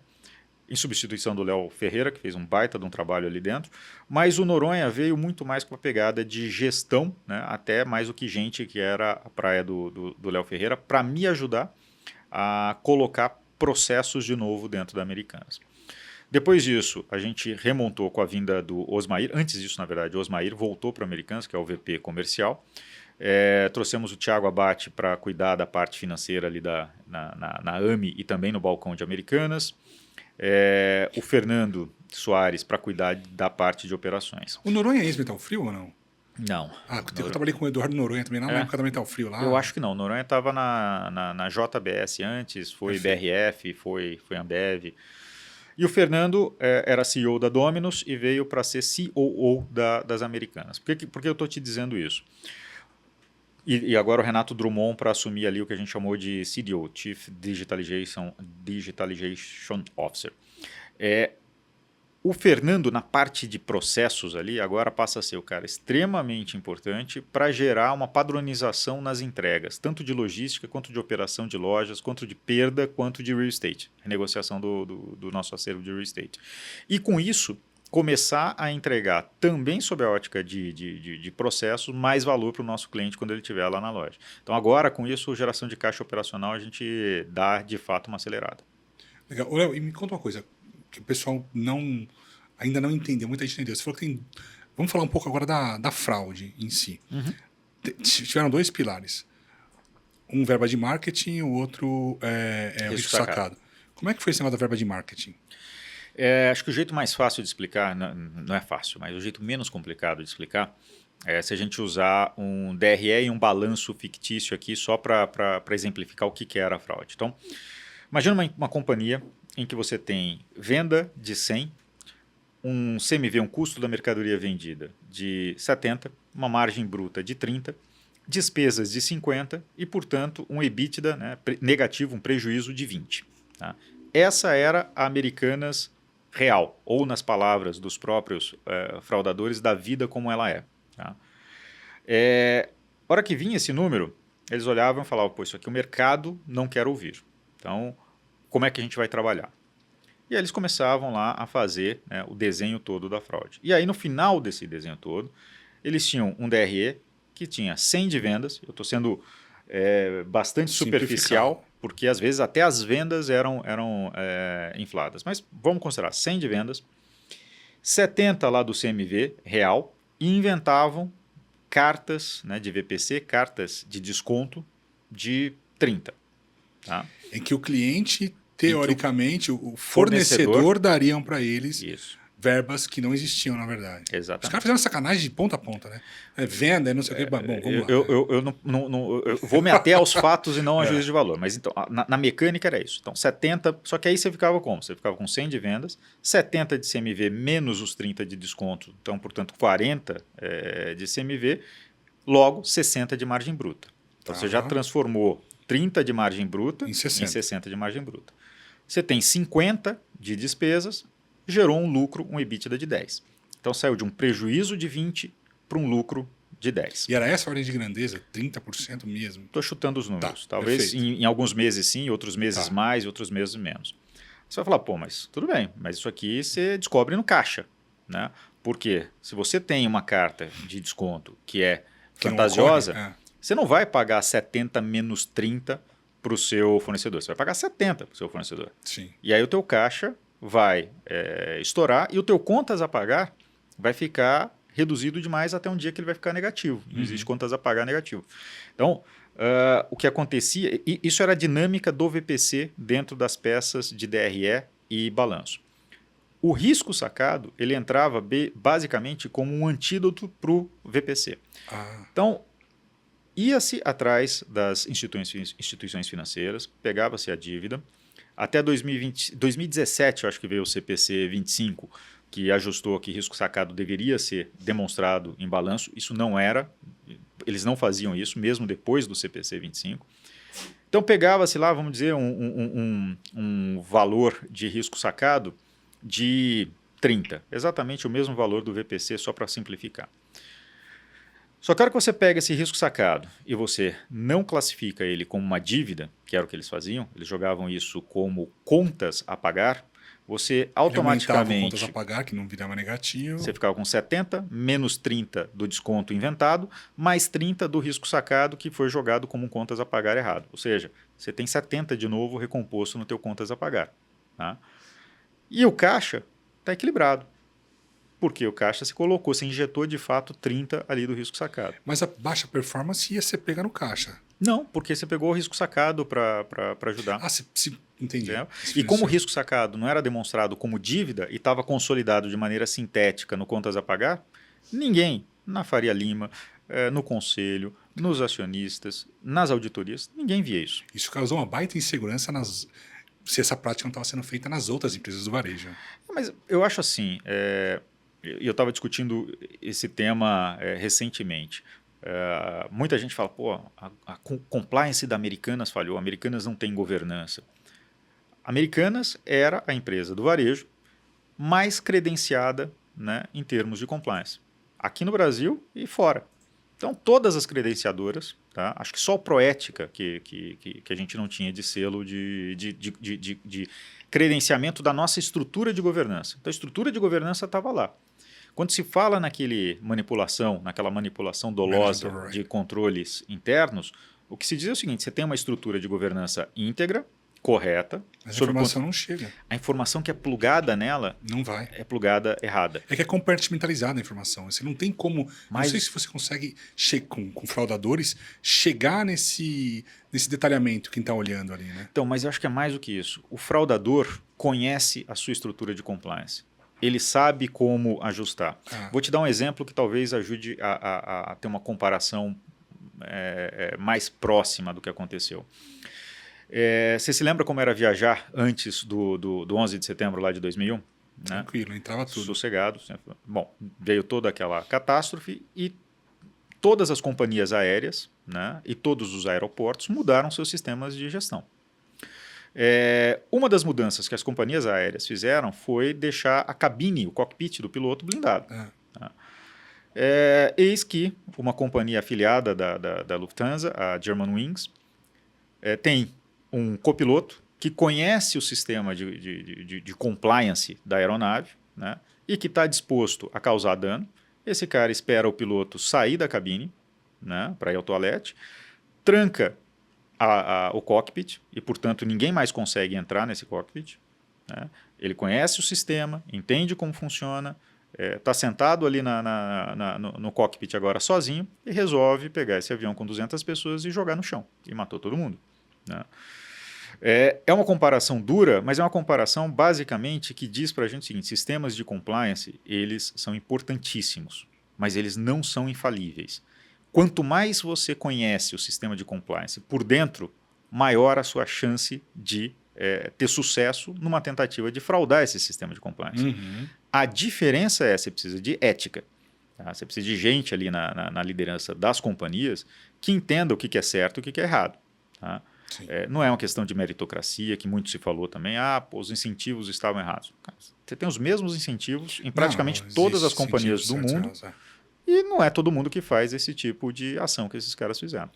S2: em substituição do Léo Ferreira, que fez um baita de um trabalho ali dentro, mas o Noronha veio muito mais com a pegada de gestão, né, até mais do que gente, que era a praia do Léo Ferreira, para me ajudar a colocar processos de novo dentro da Americanas. Depois disso, a gente remontou com a vinda do Osmair. Antes disso, na verdade, o Osmair voltou para a Americanas, que é o VP comercial. Trouxemos o Thiago Abate para cuidar da parte financeira ali na AMI e também no balcão de Americanas. O Fernando Soares para cuidar da parte de operações.
S1: O Noronha é ex-Metal Frio ou não?
S2: Não.
S1: Eu trabalhei com o Eduardo Noronha também na época da Metal Frio lá.
S2: Eu acho que não. O Noronha estava na JBS antes, foi BRF, foi Ambev. E o Fernando era CEO da Domino's e veio para ser COO das Americanas. Por que eu estou te dizendo isso? E agora o Renato Drummond para assumir ali o que a gente chamou de CDO, Chief Digitalization Officer. O Fernando, na parte de processos ali, agora passa a ser o cara extremamente importante para gerar uma padronização nas entregas, tanto de logística, quanto de operação de lojas, quanto de perda, quanto de real estate, renegociação do nosso acervo de real estate. E com isso, começar a entregar também sob a ótica de processos, mais valor para o nosso cliente quando ele estiver lá na loja. Então agora, com isso, geração de caixa operacional, a gente dá de fato uma acelerada.
S1: Legal. Ô, Léo, e me conta uma coisa, que o pessoal ainda não entendeu, muita gente entendeu. Você falou que tem... Vamos falar um pouco agora da fraude em si. Tiveram dois pilares. Um verba de marketing, o outro o risco sacado. Como é que foi esse negócio da verba de marketing?
S2: Acho que o jeito mais fácil de explicar, não é fácil, mas o jeito menos complicado de explicar é se a gente usar um DRE e um balanço fictício aqui só para exemplificar o que era a fraude. Então, imagina uma companhia em que você tem venda de 100, um CMV, um custo da mercadoria vendida de 70, uma margem bruta de 30, despesas de 50 e, portanto, um EBITDA, né, negativo, um prejuízo de 20. Tá? Essa era a Americanas real, ou nas palavras dos próprios fraudadores, da vida como ela é. Tá? Hora que vinha esse número, eles olhavam e falavam, pô, isso aqui o mercado não quer ouvir. Então, como é que a gente vai trabalhar? E aí eles começavam lá a fazer, né, o desenho todo da fraude. E aí no final desse desenho todo, eles tinham um DRE que tinha 100 de vendas, eu estou sendo bastante superficial, porque às vezes até as vendas eram infladas. Mas vamos considerar 100 de vendas, 70 lá do CMV real, e inventavam cartas, né, de VPC, cartas de desconto de 30. Tá?
S1: Em que o cliente, teoricamente, o fornecedor dariam para eles verbas que não existiam, na verdade.
S2: Exatamente.
S1: Os caras fizeram sacanagem de ponta a ponta, né? Venda, não sei o que. Bom, vamos lá.
S2: Eu vou me ater aos fatos e não a juízo de valor. Mas então, na mecânica era isso. Então, 70, só que aí você ficava como? Você ficava com 100 de vendas, 70 de CMV menos os 30 de desconto. Então, portanto, 40 de CMV, logo 60 de margem bruta. Então, você já transformou 30 de margem bruta em 60 de margem bruta. Você tem 50 de despesas, gerou um lucro, um EBITDA de 10. Então saiu de um prejuízo de 20 para um lucro de 10.
S1: E era essa a ordem de grandeza? 30% mesmo?
S2: Estou chutando os números. Talvez em alguns meses sim, outros meses mais, outros meses menos. Você vai falar, pô, mas tudo bem, mas isso aqui você descobre no caixa. Né? Porque se você tem uma carta de desconto que é fantasiosa, você não vai pagar 70 menos 30 para o seu fornecedor. Você vai pagar 70 para o seu fornecedor.
S1: Sim.
S2: E aí o teu caixa vai estourar e o teu contas a pagar vai ficar reduzido demais até um dia que ele vai ficar negativo. Não existe contas a pagar negativo. Então, o que acontecia... Isso era a dinâmica do VPC dentro das peças de DRE e balanço. O risco sacado, ele entrava basicamente como um antídoto para o VPC. Então, ia-se atrás das instituições financeiras, pegava-se a dívida. Até 2017, eu acho que veio o CPC 25, que ajustou que risco sacado deveria ser demonstrado em balanço. Isso não era, eles não faziam isso, mesmo depois do CPC 25. Então pegava-se lá, vamos dizer, um valor de risco sacado de 30, exatamente o mesmo valor do VPC, só para simplificar. Só que a hora que você pega esse risco sacado e você não classifica ele como uma dívida, que era o que eles faziam, eles jogavam isso como contas a pagar, você automaticamente...
S1: contas a pagar, que não virava negativo.
S2: Você ficava com 70, menos 30 do desconto inventado, mais 30 do risco sacado que foi jogado como contas a pagar errado. Ou seja, você tem 70 de novo recomposto no teu contas a pagar. Tá? E o caixa está equilibrado. Porque o caixa se colocou, se injetou de fato 30 ali do risco sacado.
S1: Mas a baixa performance ia ser pega no caixa.
S2: Não, porque você pegou o risco sacado para ajudar.
S1: Entendi.
S2: E como o risco sacado não era demonstrado como dívida e estava consolidado de maneira sintética no contas a pagar, ninguém na Faria Lima, no conselho, nos acionistas, nas auditorias, ninguém via isso.
S1: Isso causou uma baita insegurança se essa prática não estava sendo feita nas outras empresas do varejo.
S2: Mas eu acho assim... eu estava discutindo esse tema recentemente. Muita gente fala, pô, a compliance da Americanas falhou, a Americanas não tem governança. Americanas era a empresa do varejo mais credenciada, né, em termos de compliance, aqui no Brasil e fora. Então, todas as credenciadoras, tá? Acho que só o Proética que a gente não tinha de selo de credenciamento da nossa estrutura de governança. Então, a estrutura de governança estava lá. Quando se fala naquela manipulação dolosa de controles internos, o que se diz é o seguinte, você tem uma estrutura de governança íntegra, correta.
S1: Mas a informação não chega.
S2: A informação que é plugada nela
S1: não vai.
S2: É plugada errada.
S1: É que é compartimentalizada a informação. Você não tem como... Não sei se você consegue, com fraudadores, chegar nesse detalhamento quem está olhando ali, né?
S2: Então, mas eu acho que é mais do que isso. O fraudador conhece a sua estrutura de compliance. Ele sabe como ajustar. Vou te dar um exemplo que talvez ajude a ter uma comparação mais próxima do que aconteceu. Você se lembra como era viajar antes do 11 de setembro lá de 2001?
S1: Tranquilo, né? Entrava tudo.
S2: Sossegado. Bom, veio toda aquela catástrofe e todas as companhias aéreas, né, e todos os aeroportos mudaram seus sistemas de gestão. Uma das mudanças que as companhias aéreas fizeram foi deixar a cabine, o cockpit do piloto blindado. Tá? Eis que uma companhia afiliada da Lufthansa, a Germanwings, tem um copiloto que conhece o sistema de compliance da aeronave, né, e que está disposto a causar dano. Esse cara espera o piloto sair da cabine, né, para ir ao toalete, tranca o cockpit e, portanto, ninguém mais consegue entrar nesse cockpit. Né? Ele conhece o sistema, entende como funciona, está sentado ali no cockpit agora sozinho e resolve pegar esse avião com 200 pessoas e jogar no chão. E matou todo mundo. Né? É uma comparação dura, mas é uma comparação basicamente que diz para a gente o seguinte: sistemas de compliance, eles são importantíssimos, mas eles não são infalíveis. Quanto mais você conhece o sistema de compliance por dentro, maior a sua chance de ter sucesso numa tentativa de fraudar esse sistema de compliance.
S1: Uhum.
S2: A diferença você precisa de ética. Tá? Você precisa de gente ali na liderança das companhias que entenda o que é certo e o que é errado. Tá? Não é uma questão de meritocracia, que muito se falou também. Os incentivos estavam errados. Você tem os mesmos incentivos em praticamente todas as companhias do mundo. E não é todo mundo que faz esse tipo de ação que esses caras fizeram.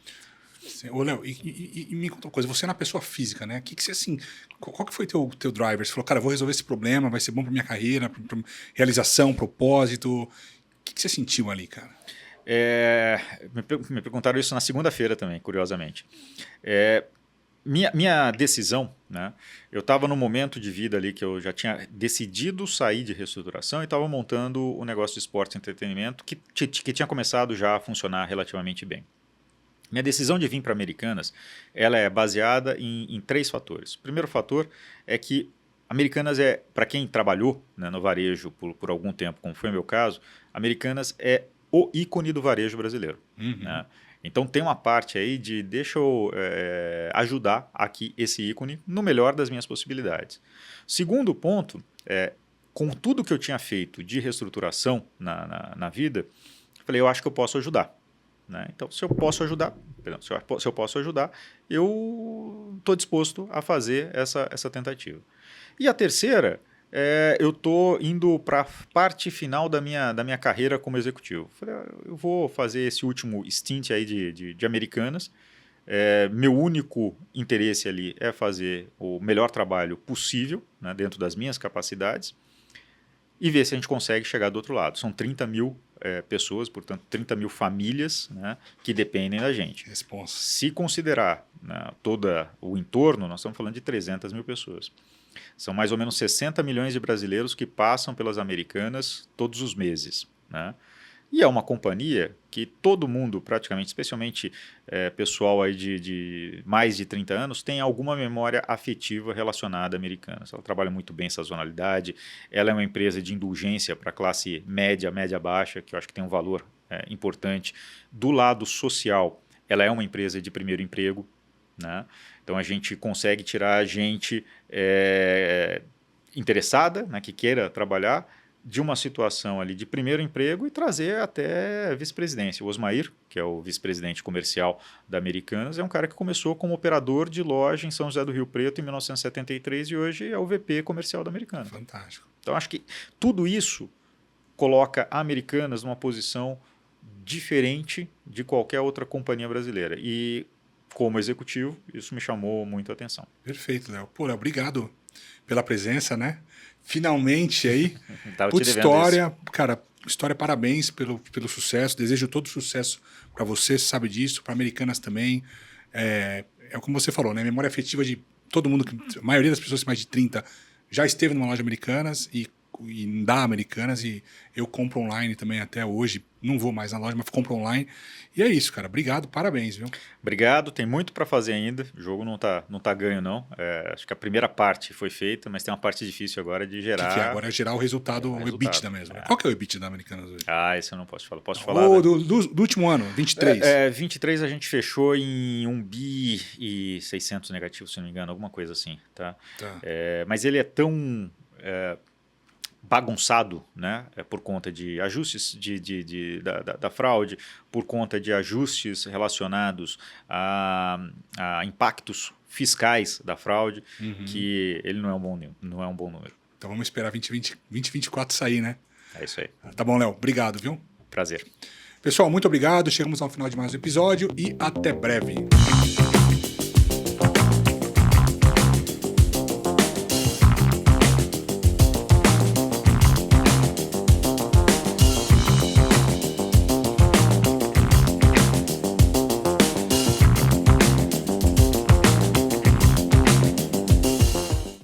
S1: Ô, Léo, e me conta uma coisa, você é uma pessoa física, né? Que você, assim, qual que foi teu driver? Você falou, cara, eu vou resolver esse problema, vai ser bom pra minha carreira, pra realização, propósito. O que você sentiu ali, cara?
S2: Me perguntaram isso na segunda-feira também, curiosamente. Minha decisão, né? Eu estava num momento de vida ali que eu já tinha decidido sair de reestruturação e estava montando um negócio de esporte e entretenimento que tinha começado já a funcionar relativamente bem. Minha decisão de vir para Americanas, ela é baseada em 3 fatores. O primeiro fator é que Americanas para quem trabalhou, né, no varejo por algum tempo, como foi o meu caso, Americanas é o ícone do varejo brasileiro.
S1: Uhum.
S2: Né? Então tem uma parte aí de deixa eu ajudar aqui esse ícone no melhor das minhas possibilidades. Segundo ponto, com tudo que eu tinha feito de reestruturação na vida, eu falei, eu acho que eu posso ajudar. Né? Então, se eu posso ajudar, eu estou disposto a fazer essa tentativa. E a terceira, eu estou indo para a parte final da minha carreira como executivo. Falei, eu vou fazer esse último stint aí de Americanas. Meu único interesse ali é fazer o melhor trabalho possível, né, dentro das minhas capacidades e ver se a gente consegue chegar do outro lado. São 30 mil pessoas, portanto 30 mil famílias, né, que dependem da gente.
S1: Responsa.
S2: Se considerar, né, todo o entorno, nós estamos falando de 300 mil pessoas. São mais ou menos 60 milhões de brasileiros que passam pelas Americanas todos os meses. Né? E é uma companhia que todo mundo, praticamente, especialmente pessoal aí de mais de 30 anos, tem alguma memória afetiva relacionada à Americanas. Ela trabalha muito bem sazonalidade, ela é uma empresa de indulgência para a classe média, média-baixa, que eu acho que tem um valor importante. Do lado social, ela é uma empresa de primeiro emprego. Né? Então a gente consegue tirar gente interessada, né, que queira trabalhar, de uma situação ali de primeiro emprego e trazer até vice-presidência. O Osmair, que é o vice-presidente comercial da Americanas, é um cara que começou como operador de loja em São José do Rio Preto em 1973 e hoje é o VP comercial da Americanas.
S1: Fantástico.
S2: Então, acho que tudo isso coloca a Americanas numa posição diferente de qualquer outra companhia brasileira. E, como executivo, isso me chamou muito a atenção.
S1: Perfeito, Léo. Pô, Léo, obrigado pela presença, né? Finalmente aí.
S2: Tava
S1: Puta
S2: te devendo
S1: história, cara, história, parabéns pelo sucesso. Desejo todo sucesso para você sabe disso, para Americanas também. É como você falou, né? Memória afetiva de todo mundo, a maioria das pessoas, mais de 30, já esteve numa loja Americanas e da Americanas, e eu compro online também até hoje. Não vou mais na loja, mas compro online. E é isso, cara. Obrigado, parabéns, viu?
S2: Obrigado, tem muito para fazer ainda. O jogo não tá ganho, não. Acho que a primeira parte foi feita, mas tem uma parte difícil agora de gerar.
S1: O que é? Agora é gerar o resultado, o EBITDA mesmo. Qual que é o EBITDA da Americanas hoje?
S2: Esse eu não posso falar. Posso falar?
S1: Do último ano, 23.
S2: 23 a gente fechou em 1 bi e 600 negativos, se não me engano, alguma coisa assim. Tá? Mas ele é tão bagunçado, né? Por conta de ajustes da fraude, por conta de ajustes relacionados a impactos fiscais da fraude, que ele não é um bom número.
S1: Então vamos esperar 2024 sair, né?
S2: É isso aí.
S1: Tá bom, Léo. Obrigado, viu?
S2: Prazer.
S1: Pessoal, muito obrigado. Chegamos ao final de mais um episódio e até breve.